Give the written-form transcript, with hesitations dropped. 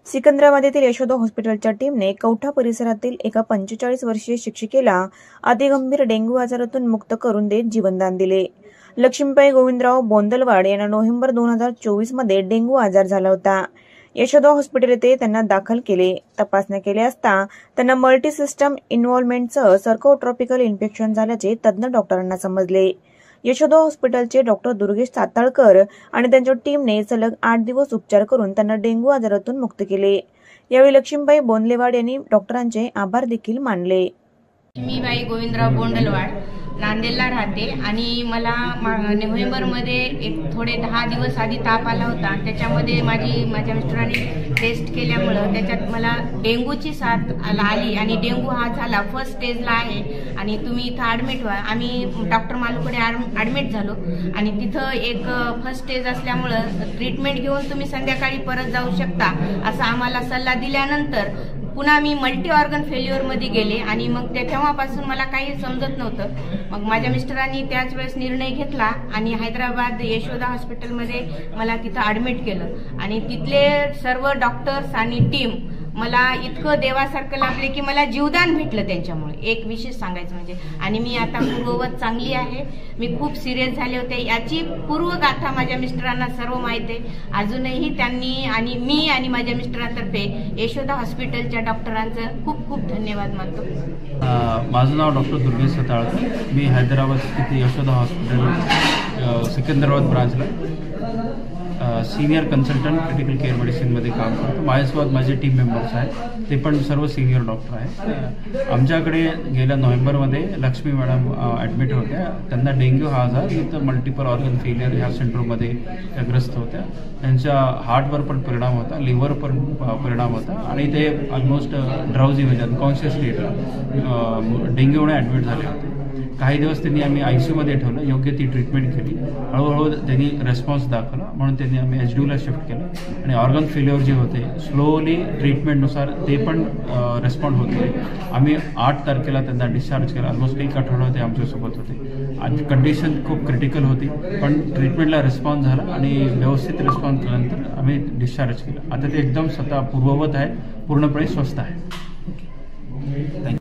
सिकंदराबाद येथील यशोदा हॉस्पिटलच्या टीमने कौठा परिसरातील एका 45 वर्षीय शिक्षिकेला अतिगंभीर डेंग्यू आजारातून मुक्त करून देत जीवनदान दिले। लक्ष्मीबाई गोविंदराव बोंदलवाड यांना नोव्हेंबर 2024 मध्ये डेंग्यू आजार झाला होता। यशोदा हॉस्पिटल येथे त्यांना दाखल केले। तपासण्या केल्या असता त्यांना मल्टी सिस्टम इन्व्हॉल्वमेंटसह सर्कोट्रॉपिकल इन्फेक्शन झाल्याचे तज्ञ डॉक्टरांना समजले। यशोदा हॉस्पिटलचे डॉक्टर दुर्गेश साताळकर आणि त्यांच्या टीमने सलग 8 दिवस उपचार करून त्यांना डेंग्यू आजारातून मुक्त केले। यावेळी लक्ष्मीबाई बोंदलेवाड यांनी डॉक्टरांचे आभार देखील मानले। लक्ष्मीबाई गोविंदराव बोंदलवाड नांदेडला राहते आणि मला नोव्हेंबरमध्ये थोडे 10 दिवस आधी ताप आला होता। त्याच्यामध्ये माझ्या मिस्टरांनी टेस्ट केल्यामुळे त्याच्यात मला डेंग्यूची साथ आली आणि डेंग्यू हा झाला, फर्स्ट स्टेजला आहे आणि तुम्ही इथं ॲडमिट व्हा। आम्ही डॉक्टर मालूकडे ॲडमिट झालो आणि तिथं एक फर्स्ट स्टेज असल्यामुळं ट्रीटमेंट घेऊन तुम्ही संध्याकाळी परत जाऊ शकता असा आम्हाला सल्ला दिल्यानंतर पुन्हा मी मल्टी ऑर्गन फेल्युअरमध्ये गेले आणि मग तेव्हापासून मला काही समजत नव्हतं। मग माझ्या मिस्टरांनी त्याच वेळेस निर्णय घेतला आणि हैदराबाद यशोदा हॉस्पिटलमध्ये मला तिथं ॲडमिट केलं आणि तिथले सर्व डॉक्टर्स आणि टीम मला इतकं देवासारखं लागले की मला जीवदान भेटलं त्यांच्यामुळे, एक विशेष सांगायचं म्हणजे। आणि मी आता पूर्ववत चांगली आहे। मी खूप सिरियस झाले होते, याची पूर्वगाथा माझ्या मिस्टरांना सर्व माहीत आहे। अजूनही त्यांनी आणि मी आणि माझ्या मिस्टरांतर्फे यशोदा हॉस्पिटलच्या डॉक्टरांचं खूप खूप धन्यवाद मानतो। माझं नाव डॉक्टर दुर्गेश साताळकर। मी हैदराबाद स्थित यशोदा हॉस्पिटल सिकंदराबाद ब्रांचला सीनियर कन्सल्टंट क्रिटिकल केअर मेडिसिनमध्ये काम करतो। माझ्यासोबत माझे टीम मेंबर्स आहेत, ते पण सर्व सिनियर डॉक्टर आहेत। आमच्याकडे गेल्या नोव्हेंबरमध्ये लक्ष्मी मॅडम ॲडमिट होत्या। त्यांना डेंग्यू हा आजार इथं मल्टिपल ऑर्गन फेलियर ह्या सिंड्रोममध्ये ग्रस्त होत्या। त्यांच्या हार्टवर पण परिणाम होता, लिव्हर पण परिणाम होता आणि ते ऑलमोस्ट ड्राउझी म्हणजे अनकॉन्शियस स्टेटला डेंग्यूमुळे ॲडमिट झाले होते। काही दिवस त्यांनी आम्ही ICUमध्ये ठेवलं, योग्य ती ट्रीटमेंट केली। हळूहळू त्यांनी रिस्पॉन्स दाखवला म्हणून त्यांनी आम्ही HDUला शिफ्ट केलं आणि ऑर्गन फेल्युअर जे होते स्लोली ट्रीटमेंटनुसार ते पण रिस्पॉन्ड होते। आम्ही 8 तारखेला त्यांना डिस्चार्ज केला। ऑलमोस्ट 1 आठवडा ते आमच्यासोबत होते आणि कंडिशन खूप क्रिटिकल होती, पण ट्रीटमेंटला रिस्पॉन्स झाला आणि व्यवस्थित रिस्पॉन्स केल्यानंतर आम्ही डिस्चार्ज केलं। आता ते एकदम स्वतः पूर्ववत आहे, पूर्णपणे स्वस्थ आहे। थँक्यू।